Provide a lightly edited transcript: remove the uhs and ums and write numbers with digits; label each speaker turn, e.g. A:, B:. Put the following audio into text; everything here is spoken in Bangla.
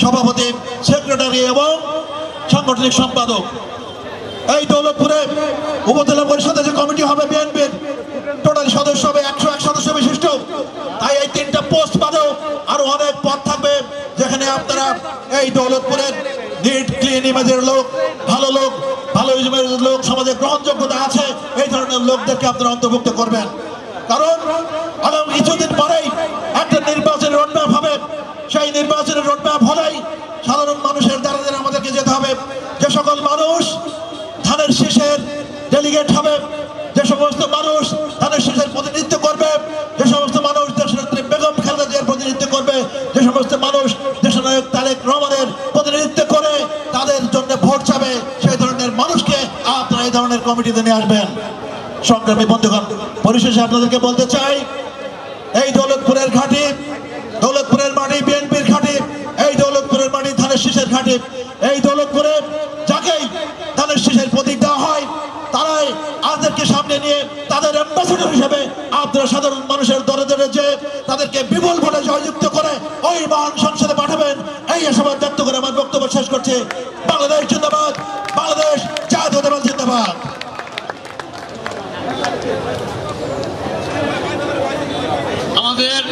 A: সভাপতি, সেক্রেটারি এবং সাংগঠনিক সম্পাদক। এই দৌলতপুরে উপজেলা পরিষদে যে কমিটি হবে বিএনপির টোটাল সদস্য হবে 101 সদস্য বিশিষ্ট। তাই এই 3টা পোস্ট বাদেও আরো অনেক পদ থাকবে, যেখানে আপনারা এই দৌলতপুরের নিট ক্লিন ইমেজের লোক, ভালো ইমেজের লোক, সমাজে গ্রহণযোগ্যতা আছে, এই ধরনের লোকদেরকে আপনারা অন্তর্ভুক্ত করবেন। কারণ আগামী কিছুদিন পরেই একটা নির্বাচনের রোডম্যাপ হবে। সেই নির্বাচনের রোডম্যাপ হলেই সাধারণ মানুষের দ্বারা আমাদেরকে যেতে হবে। যে সকল মানুষ ধানের শীষের ডেলিগেট হবে, যে সমস্ত মানুষ ধানের শীষের প্রতিনিধিত্ব করবে, যে সমস্ত মানুষ দেশনেত্রী বেগম খালেদা জিয়ার প্রতিনিধিত্ব করবে, যে সমস্ত মানুষ দেশনায়ক তারেক রহমানের প্রতিনিধিত্ব করে তাদের জন্য ভোট চাবে, সেই ধরনের মানুষকে আপনারা এই ধরনের কমিটিতে নিয়ে আসবেন। সংগ্রামী বন্ধুগণ, পরিশেষে আপনাদেরকে বলতে চাই, এই দৌলতপুরের ঘাঁটি, দৌলতপুরের মাটি বিএনপির ঘাঁটি, এই দৌলতপুরের মাটি ধানের শীষের ঘাঁটি। এই দৌলতপুরে যাকেই ধানের শীষের প্রতীক দেওয়া হয়, তারাই আমাদেরকে সামনে নিয়ে তাদের অ্যাম্বাসেডর হিসেবে আপনারা সাধারণ মানুষের দরে দরে যে তাদেরকে বিপুল ভোটে জয়যুক্ত করে ওই মহান সংসদে পাঠাবেন, এই আশাবাদ ব্যক্ত করে আমার বক্তব্য শেষ করছি। বাংলাদেশ জিন্দাবাদ, বাংলাদেশ জাতীয়তাবাদ জিন্দাবাদ।
B: আমাদের